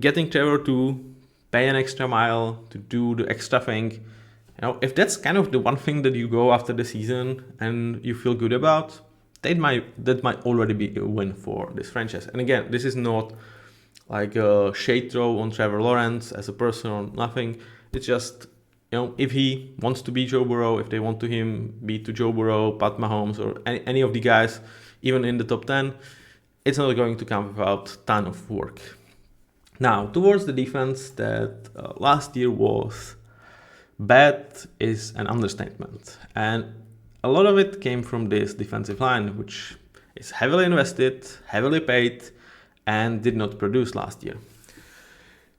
Getting Trevor to pay an extra mile, to do the extra thing. If that's kind of the one thing that you go after the season and you feel good about, that might already be a win for this franchise. And again, this is not like a shade throw on Trevor Lawrence as a person or nothing. It's just, if he wants to be Joe Burrow, if they want to him be to Joe Burrow, Pat Mahomes, or any of the guys, even in the top 10, it's not going to come without a ton of work. Now, towards the defense, that last year was bad is an understatement. And a lot of it came from this defensive line, which is heavily invested, heavily paid, and did not produce last year.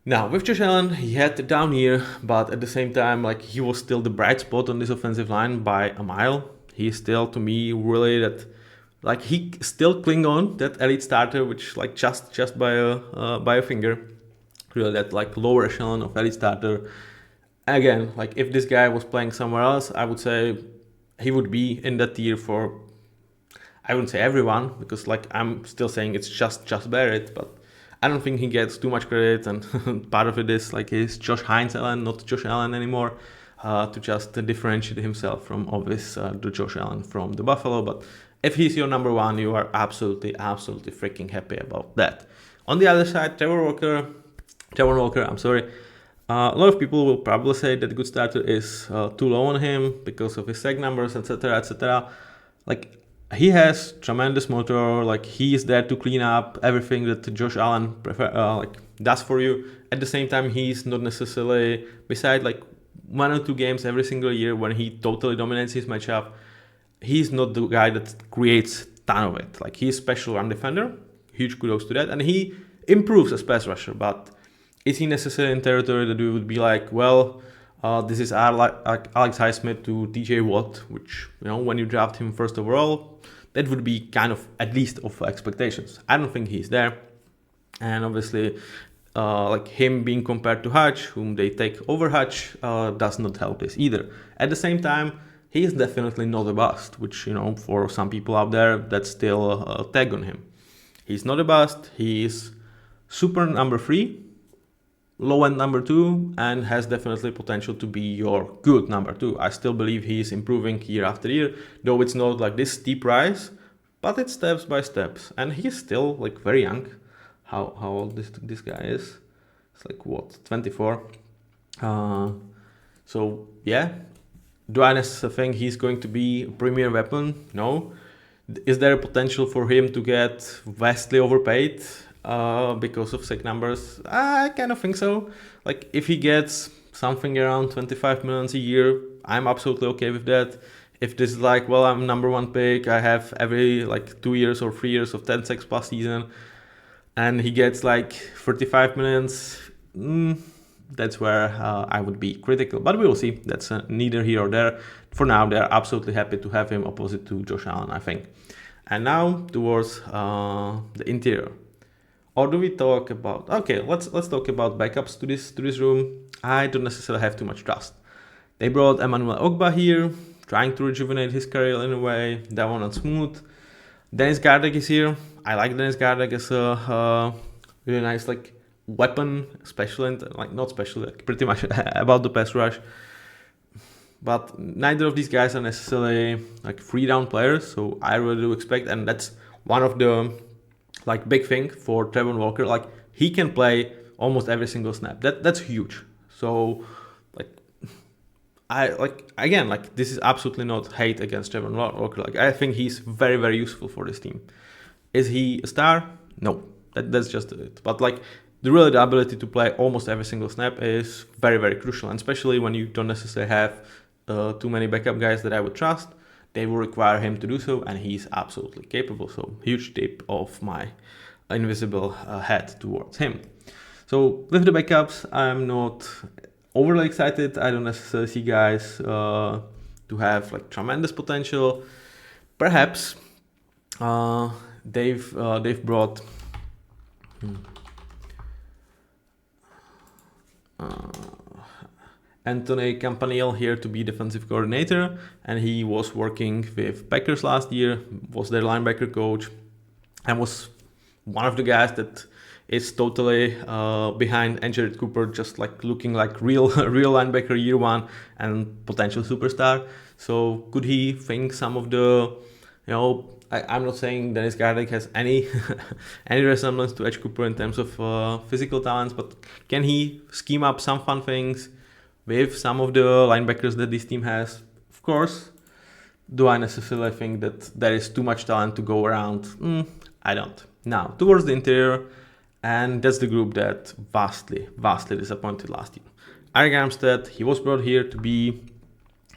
Now, with Josh Allen, he had a down year, but at the same time, he was still the bright spot on this offensive line by a mile. He is still, to me, really that, he still cling on that elite starter, which just by a finger, really that lower echelon of elite starter. Again, if this guy was playing somewhere else, I would say he would be in that tier for, I wouldn't say everyone, because I'm still saying it's just Barrett, but I don't think he gets too much credit, and part of it is he's Josh-HinesAllen, not Josh Allen anymore, to just differentiate himself from the Josh Allen from the Buffalo. But if he's your number one, you are absolutely freaking happy about that. On the other side, Trevor Walker, a lot of people will probably say that good starter is too low on him because of his sack numbers, etc., etc. He has tremendous motor. He is there to clean up everything that Josh Allen does for you. At the same time, he's not necessarily, beside 1 or 2 games every single year when he totally dominates his matchup, he's not the guy that creates a ton of it. He's a special run defender. Huge kudos to that, and he improves as pass rusher, but is he necessarily in territory that we would be this is Alex Highsmith to TJ Watt, which, when you draft him first overall, that would be kind of at least of expectations. I don't think he's there. And obviously, him being compared to Hutch, whom they take over Hutch, does not help this either. At the same time, he is definitely not a bust, which, for some people out there, that's still a tag on him. He's not a bust. He's super number 3. Low-end number 2, and has definitely potential to be your good number 2. I still believe he's improving year after year, though it's not this steep rise, but it's steps by steps. And he's still very young. How old this guy is? It's 24. So yeah, do I necessarily think he's going to be a premier weapon? No. Is there a potential for him to get vastly overpaid? because of sick numbers? I kind of think so. Like if he gets something around 25 million a year, I'm absolutely okay with that. If this is like, well, I'm number one pick, I have every like 2 years or 3 years of 10 sacks plus season, and he gets like 35 millions, that's where I would be critical. But we will see. That's neither here or there. For now, they're absolutely happy to have him opposite to Josh Allen, I think. And now towards the interior. Or do we talk about? Okay, let's talk about backups to this room. I don't necessarily have too much trust. They brought Emmanuel Ogba here, trying to rejuvenate his career in a way. That one on smooth. Dennis Gardeck is here. I like Dennis Gardeck as a really nice like weapon, not special, like pretty much about the pass rush. But neither of these guys are necessarily like 3-down players, so I really do expect, and that's one of the like big thing for Trevor Walker. Like he can play almost every single snap. That's huge. So this is absolutely not hate against Trevor Walker. Like I think he's very, very useful for this team. Is he a star? No, that's just it. But like the ability to play almost every single snap is very, very crucial, and especially when you don't necessarily have too many backup guys that I would trust. They will require him to do so, and he's absolutely capable. So huge tip of my invisible hat towards him. So with the backups, I'm not overly excited. I don't necessarily see guys to have like tremendous potential. Perhaps they've brought Anthony Campanile here to be defensive coordinator, and he was working with Packers last year, was their linebacker coach, and was one of the guys that is totally behind Jared Cooper, just like looking like real linebacker year one and potential superstar. So could he think some of the, I'm not saying Dennis Gardeck has any any resemblance to Edge Cooper in terms of physical talents, but can he scheme up some fun things with some of the linebackers that this team has? Of course. Do I necessarily think that there is too much talent to go around? I don't. Now, towards the interior, and that's the group that vastly disappointed last year. Eric Armstead, he was brought here to be,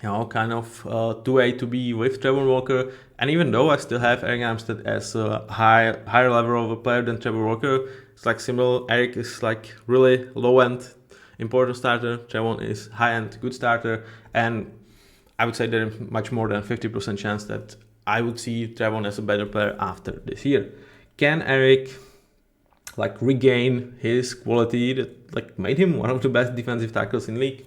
kind of 2A to B with Trevor Walker. And even though I still have Eric Armstead as a higher level of a player than Trevor Walker, it's like similar. Eric is like really low end, important starter. Trevor is high end, good starter. And I would say there is much more than 50% chance that I would see Trevor as a better player after this year. Can Eric regain his quality that made him one of the best defensive tackles in league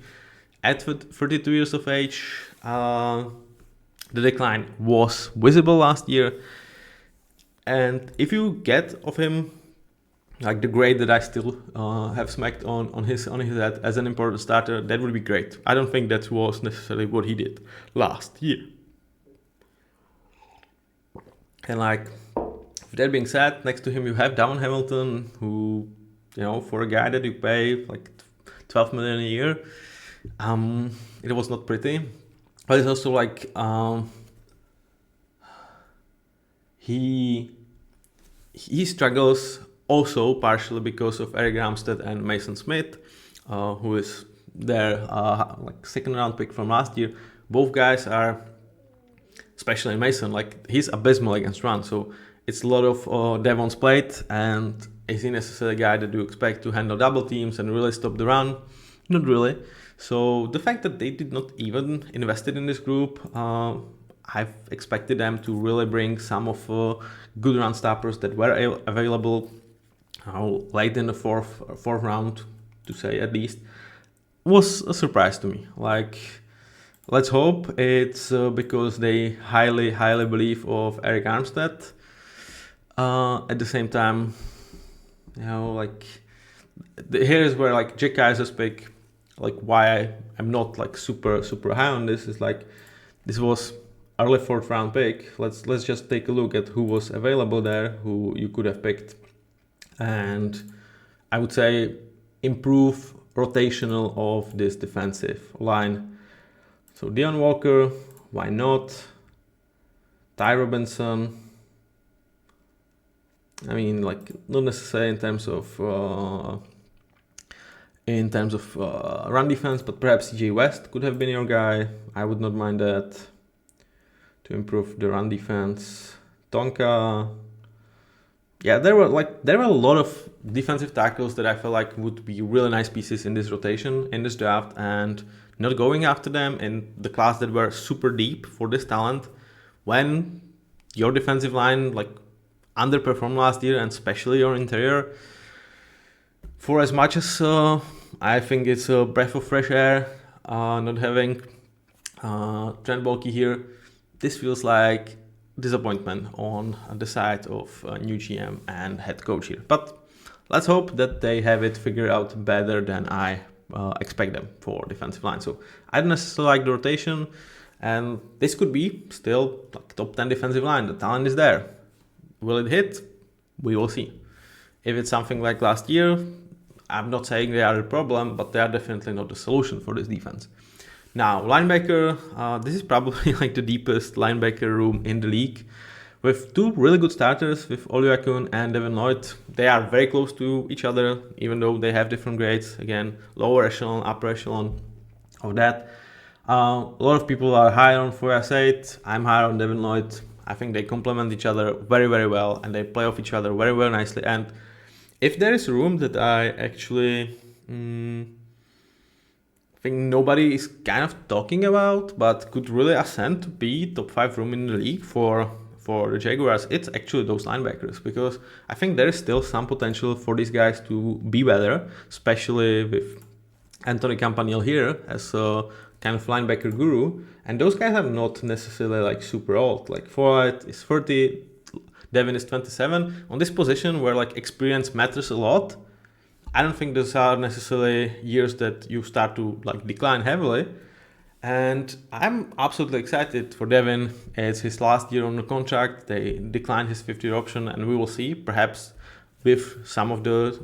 at 32 years of age? The decline was visible last year, and if you get of him the grade that I still have smacked on his head as an important starter, that would be great. I don't think that was necessarily what he did last year. And with that being said, next to him you have Davon Hamilton, who, for a guy that you pay $12 million a year, it was not pretty. But it's also he struggles also partially because of Eric Armstead and Mason Smith, who is their second round pick from last year. Both guys are, especially Mason, he's abysmal against run. So it's a lot of Devon's plate, and is he necessarily a guy that you expect to handle double teams and really stop the run? Not really. So the fact that they did not even invested in this group, I've expected them to really bring some of good run stoppers that were available late in the fourth round, to say at least, was a surprise to me. Let's hope it's because they highly believe of Eric Armstead. At the same time, here is where Jack Kaiser's pick, why I'm not super high on this is this was early 4th round pick. Let's just take a look at who was available there, who you could have picked, and I would say improve rotational of this defensive line. So Deon Walker, why not? Ty Robinson, I mean, like not necessarily in terms of run defense, but perhaps CJ West could have been your guy. I would not mind that to improve the run defense. Tonka. Yeah, there were a lot of defensive tackles that I feel like would be really nice pieces in this rotation, in this draft, and not going after them in the class that were super deep for this talent when your defensive line like underperformed last year, and especially your interior. For as much as I think it's a breath of fresh air not having Trent Baalke here, this feels like disappointment on the side of new GM and head coach here. But let's hope that they have it figured out better than I expect them for defensive line. So I don't necessarily like the rotation, and this could be still like top 10 defensive line. The talent is there. Will it hit? We will see. If it's something like last year, I'm not saying they are the problem, but they are definitely not the solution for this defense. Now, linebacker, this is probably like the deepest linebacker room in the league. With two really good starters, with Oluokun and Devin Lloyd. They are very close to each other, even though they have different grades. Again, lower echelon, upper echelon of that. A lot of people are higher on Foyas 8. I'm higher on Devin Lloyd. I think they complement each other very, very well, and they play off each other very, very nicely. And if there is room that I actually think nobody is kind of talking about, but could really ascend to be top 5 room in the league for the Jaguars, it's actually those linebackers, because I think there is still some potential for these guys to be better, especially with Anthony Campanile here as a kind of linebacker guru. And those guys are not necessarily like super old. Like Foyt is 30, Devin is 27. On this position where like experience matters a lot, I don't think those are necessarily years that you start to like decline heavily. And I'm absolutely excited for Devin. It's his last year on the contract. They declined his 50-year option, and we will see. Perhaps with some of the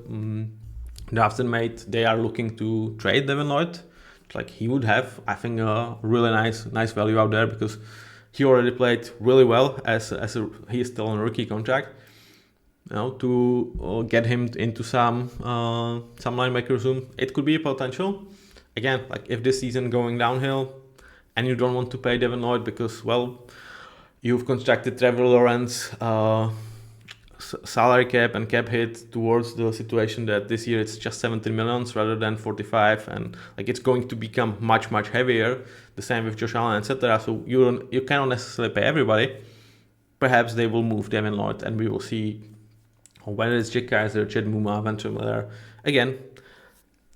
drafts made, they are looking to trade Devin Lloyd. Like he would have, I think, a really nice value out there, because he already played really well he is still on a rookie contract. To get him into some linebacker room, it could be a potential. Again, like if this season going downhill and you don't want to pay Devin Lloyd because, well, you've constructed Trevor Lawrence salary cap and cap hit towards the situation that this year it's just 17 millions rather than 45, and like it's going to become much heavier. The same with Josh Allen, etc. So you cannot necessarily pay everybody. Perhaps they will move Devin Lloyd, and we will see whether it's Jake Kaiser, Chad Muma, Venture Miller. Again,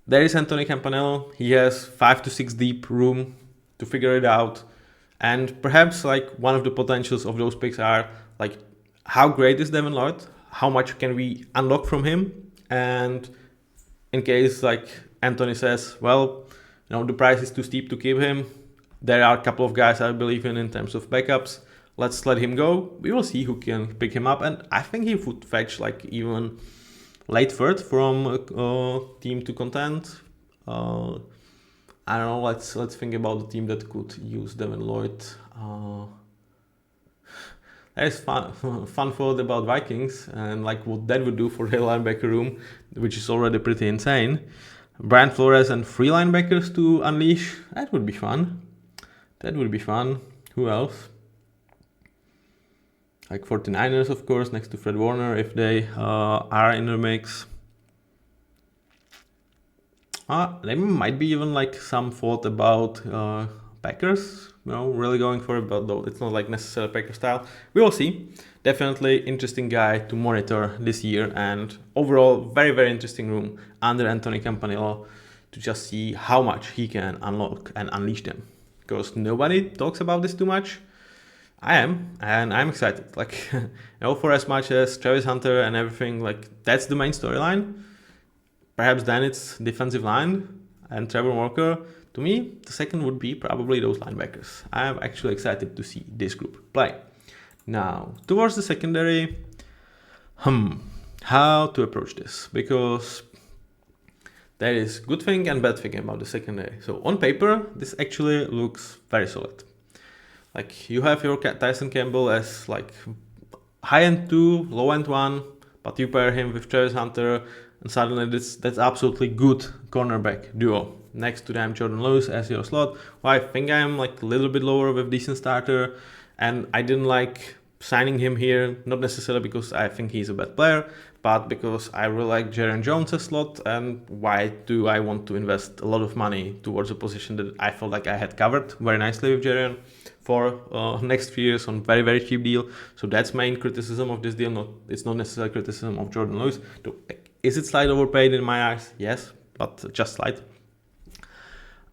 there is Anthony Campanile. He has 5 to 6 deep room to figure it out. And perhaps like one of the potentials of those picks are like, how great is Devin Lloyd? How much can we unlock from him? And in case like Anthony says, well, the price is too steep to keep him, there are a couple of guys I believe in terms of backups. Let's let him go. We will see who can pick him up. And I think he would fetch like even late third from a team to contend. I don't know. Let's think about the team that could use Devin Lloyd. There is fun thought about Vikings and like what that would do for their linebacker room, which is already pretty insane. Brian Flores and 3 linebackers to unleash. That would be fun. Who else? Like 49ers, of course, next to Fred Warner, if they are in the mix. There might be even like some thought about Packers, really going for it, but though it's not like necessarily Packer style. We will see. Definitely interesting guy to monitor this year, and overall very, very interesting room under Anthony Campanile to just see how much he can unlock and unleash them. Because nobody talks about this too much. I am, and I'm excited. Like, for as much as Travis Hunter and everything, like that's the main storyline. Perhaps then it's defensive line and Trevor Walker. To me, the second would be probably those linebackers. I'm actually excited to see this group play. Now, towards the secondary, how to approach this? Because there is good thing and bad thing about the secondary. So on paper, this actually looks very solid. Like you have your Tyson Campbell as like high end 2, low end 1, but you pair him with Travis Hunter, and suddenly that's absolutely good cornerback duo. Next to them, Jordan Lewis as your slot. Well, I think I'm like a little bit lower with decent starter, and I didn't like signing him here, not necessarily because I think he's a bad player, but because I really like Jaron Jones as slot, and why do I want to invest a lot of money towards a position that I felt like I had covered very nicely with Jaron for next few years on very, very cheap deal. So that's main criticism of this deal. It's not necessarily criticism of Jordan Lewis. Is it slightly overpaid in my eyes? Yes, but just slight.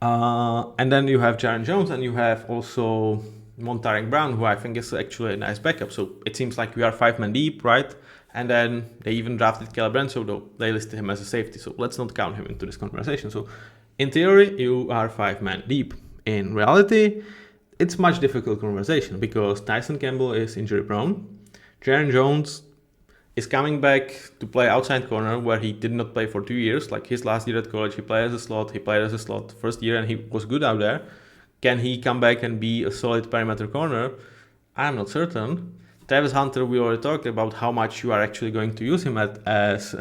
And then you have Jaron Jones, and you have also Montaric Brown, who I think is actually a nice backup. So it seems like we are 5-man deep, right? And then they even drafted Caleb Renzo, though they listed him as a safety. So let's not count him into this conversation. So in theory, you are 5-man deep. In reality, it's much difficult conversation because Tyson Campbell is injury prone. Jaron Jones is coming back to play outside corner where he did not play for 2 years. Like his last year at college, he played as a slot. He played as a slot first year and he was good out there. Can he come back and be a solid perimeter corner? I'm not certain. Travis Hunter, we already talked about how much you are actually going to use him as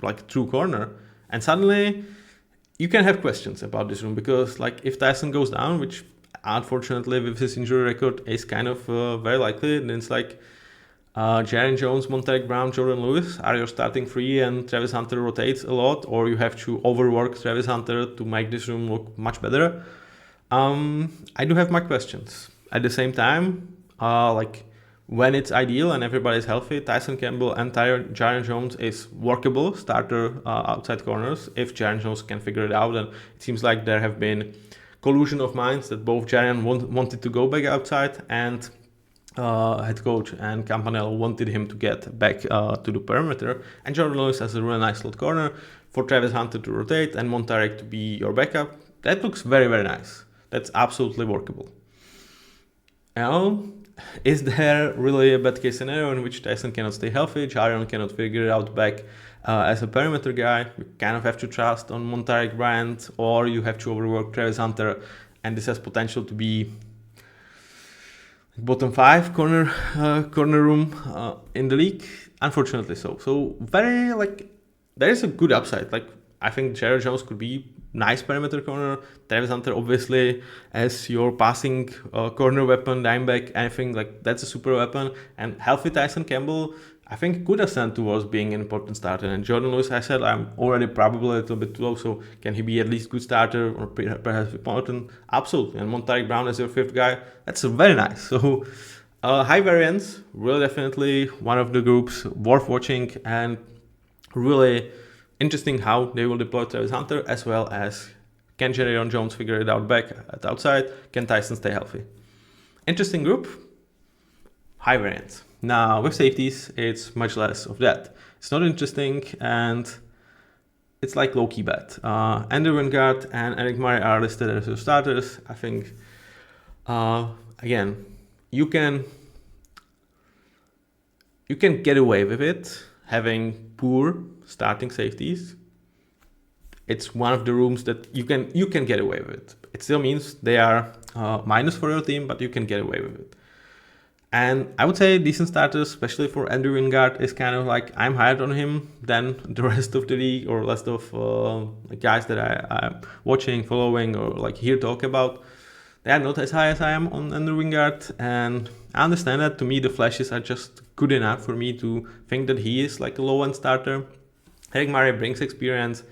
like true corner. And suddenly you can have questions about this room because like if Tyson goes down, which unfortunately with his injury record is kind of very likely, then it's like Jaron Jones, Montaric Brown, Jordan Lewis are your starting three and Travis Hunter rotates a lot, or you have to overwork Travis Hunter to make this room look much better. I do have my questions. At the same time, like when it's ideal and everybody's healthy, Tyson Campbell and Jaron Jones is workable starter outside corners if Jaron Jones can figure it out. And it seems like there have been collusion of minds that both Jaron wanted to go back outside and head coach and Campanella wanted him to get back to the perimeter. And Jordan Lewis has a really nice slot corner for Travis Hunter to rotate and Montaric to be your backup. That looks very, very nice. That's absolutely workable. Now, is there really a bad case scenario in which Tyson cannot stay healthy, Jaron cannot figure it out back as a perimeter guy? You kind of have to trust on Montaric Bryant, or you have to overwork Travis Hunter, and this has potential to be bottom 5 corner room in the league. Unfortunately, so very like there is a good upside. Like I think Jaron Jones could be nice perimeter corner. Travis Hunter obviously as your passing corner weapon, dime back, anything like that's a super weapon. And healthy Tyson Campbell, I think could ascend towards being an important starter. And Jordan Lewis, I said I'm already probably a little bit too low, so can he be at least good starter or perhaps important? Absolutely. And Montaric Brown as your 5th guy, that's very nice. So high variance, really definitely one of the groups worth watching and really interesting how they will deploy Travis Hunter, as well as can Jaron Jones figure it out back at outside, can Tyson stay healthy. Interesting group, high variance. Now with safeties, it's much less of that. It's not interesting and it's like low-key bet. Andrew Wingard and Eric Murray are listed as your starters. I think, again, you can get away with it having poor starting safeties. It's one of the rooms that you can get away with it. It still means they are minus for your team, but you can get away with it. And I would say decent starters, especially for Andrew Wingard, is kind of like I'm higher on him than the rest of the league or rest of guys that I'm watching, following, or like hear talk about. They are not as high as I am on Andrew Wingard, and I understand that. To me, the flashes are just good enough for me to think that he is like a low-end starter. Eric Murray brings experience.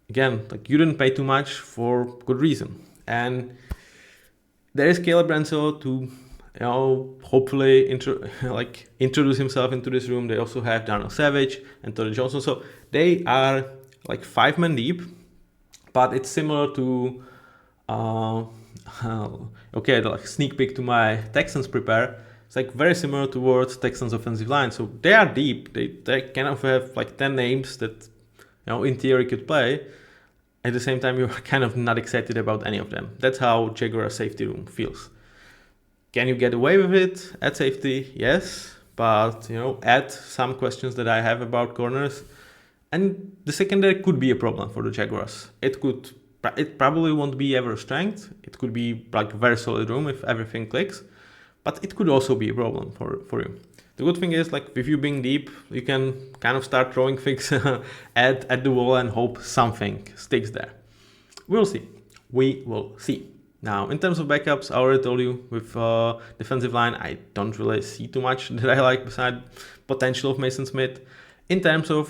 Again, like you didn't pay too much for good reason. And there is Caleb Renzo to, hopefully introduce himself into this room. They also have Darnell Savage and Todd Johnson. So they are like 5-man deep, but it's similar to like sneak peek to my Texans prepare. It's like very similar towards Texans offensive line. So they are deep. They kind of have like 10 names that, in theory could play. At the same time, you're kind of not excited about any of them. That's how Jaguar safety room feels. Can you get away with it at safety? Yes. But, add some questions that I have about corners. And the secondary could be a problem for the Jaguars. It probably won't be ever strength. It could be like a very solid room if everything clicks. but it could also be a problem for you. The good thing is, like, with you being deep, you can kind of start throwing things at the wall and hope something sticks there. We'll see. We will see. Now, in terms of backups, I already told you with defensive line, I don't really see too much that I like beside potential of Mason Smith. In terms of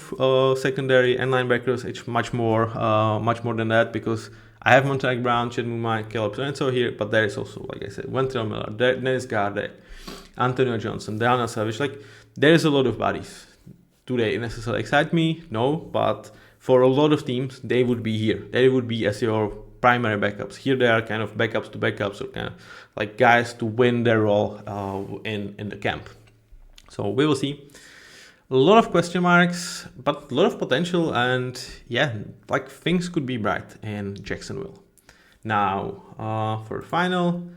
secondary and linebackers, it's much more than that, because I have Montag Brown, Chad Muma, Caleb Lorenzo here, but there is also, like I said, Ventrell Miller, Dennis Garde, Antonio Johnson, Daniel Savage. Like, there is a lot of bodies. Do they necessarily excite me? No, but for a lot of teams, they would be here. They would be as your primary backups. Here they are kind of backups to backups, or kind of like guys to win their role in the camp. So we will see. A lot of question marks, but a lot of potential, and yeah, like, things could be bright in Jacksonville. Now, for the final,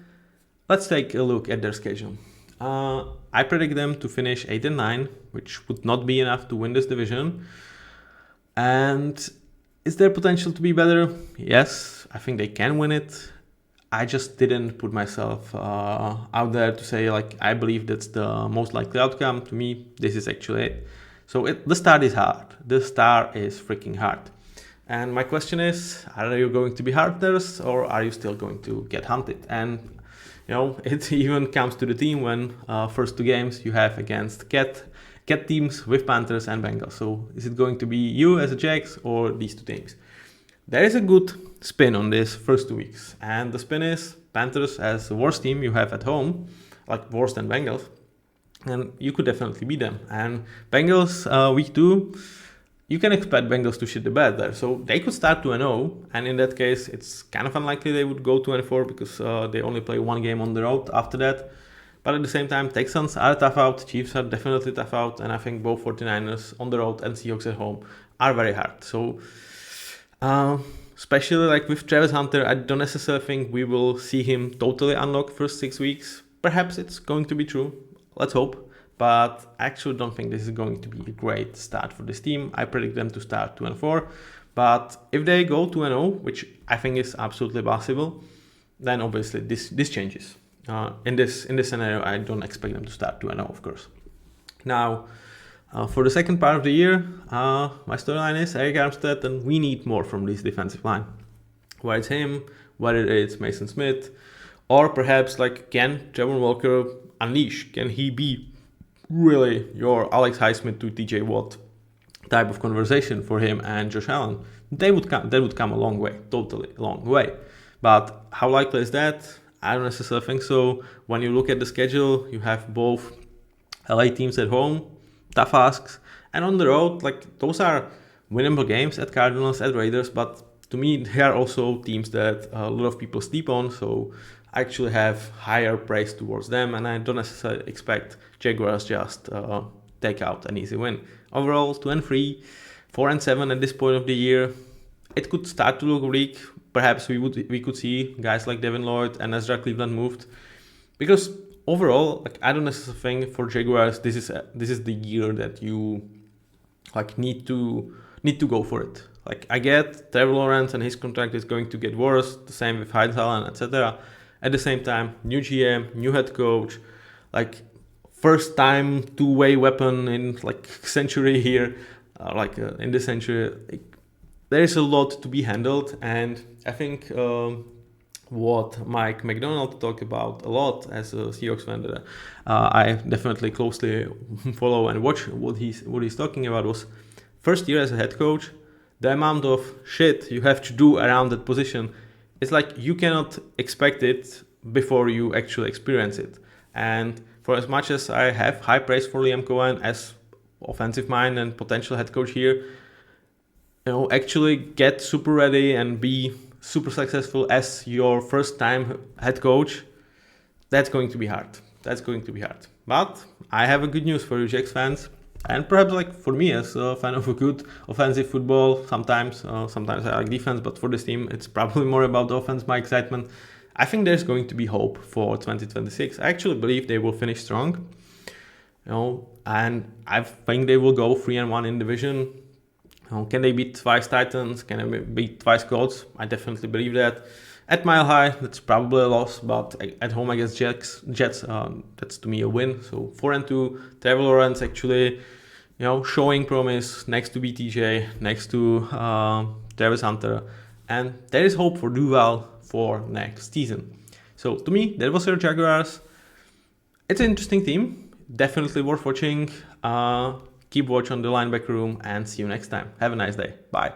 let's take a look at their schedule. I predict them to finish 8-9, which would not be enough to win this division. And is there potential to be better? Yes, I think they can win it. I just didn't put myself out there to say, like, I believe that's the most likely outcome. To me, this is actually it. So the start is hard. The start is freaking hard. And my question is, are you going to be hunters, or are you still going to get hunted? And, you know, it even comes to the team when first two games you have against cat teams with Panthers and Bengals. So is it going to be you as a Jags or these two teams? There is a good spin on this first 2 weeks, and the spin is Panthers as the worst team you have at home, like worse than Bengals, and you could definitely beat them. And Bengals week 2, you can expect Bengals to shit the bed there, so they could start 2-0, and in that case it's kind of unlikely they would go 2-4 because they only play one game on the road after that. But at the same time, Texans are tough out, Chiefs are definitely tough out, and I think both 49ers on the road and Seahawks at home are very hard. So especially like with Travis Hunter, I don't necessarily think we will see him totally unlock first 6 weeks. Perhaps it's going to be true. Let's hope. But I actually don't think this is going to be a great start for this team. I predict them to start 2-4. But if they go 2-0, which I think is absolutely possible, then obviously this changes. In this scenario, I don't expect them to start 2-0, of course. Now, for the second part of the year, my storyline is Arik Armstead, and we need more from this defensive line. Whether it's him, whether it's Mason Smith, or perhaps, like, can Trevor Walker unleash? Can he be really your Alex Highsmith to TJ Watt type of conversation for him and Josh Allen? They would come a long way, totally a long way. But how likely is that? I don't necessarily think so. When you look at the schedule, you have both LA teams at home, tough asks, and on the road, like, those are winnable games at Cardinals, at Raiders, but to me, they are also teams that a lot of people sleep on, so I actually have higher praise towards them, and I don't necessarily expect Jaguars just take out an easy win. Overall, 2-3, 4-7 at this point of the year. It could start to look bleak. Perhaps we could see guys like Devin Lloyd and Ezra Cleveland moved, because overall, like, I don't necessarily think for Jaguars this is the year that you, like, need to go for it. Like, I get Trevor Lawrence and his contract is going to get worse. The same with HinesAllen, etc. At the same time, new GM, new head coach, like, first time two-way weapon in, like, century here, in this century. Like, there is a lot to be handled, and I think what Mike McDonald talked about a lot as a Seahawks fan that I definitely closely follow and watch what he's talking about was first year as a head coach, the amount of shit you have to do around that position. It's like you cannot expect it before you actually experience it. And for as much as I have high praise for Liam Cohen as offensive mind and potential head coach here, you know, actually get super ready and be super successful as your first time head coach, that's going to be hard. But I have a good news for you Jags fans, and perhaps, like, for me as a fan of a good offensive football, sometimes I like defense, but for this team it's probably more about the offense, my excitement. I think there's going to be hope for 2026. I actually believe they will finish strong, you know, and I think they will go 3-1 in division. Can they beat twice Titans? Can they beat twice Colts? I definitely believe that. At Mile High, that's probably a loss, but at home against Jets, that's to me a win. So 4-2. Trevor Lawrence actually, showing promise next to BTJ, next to Travis Hunter, and there is hope for Duval for next season. So to me, that was your Jaguars. It's an interesting team, definitely worth watching. Keep watch on the linebacker room, and see you next time. Have a nice day. Bye.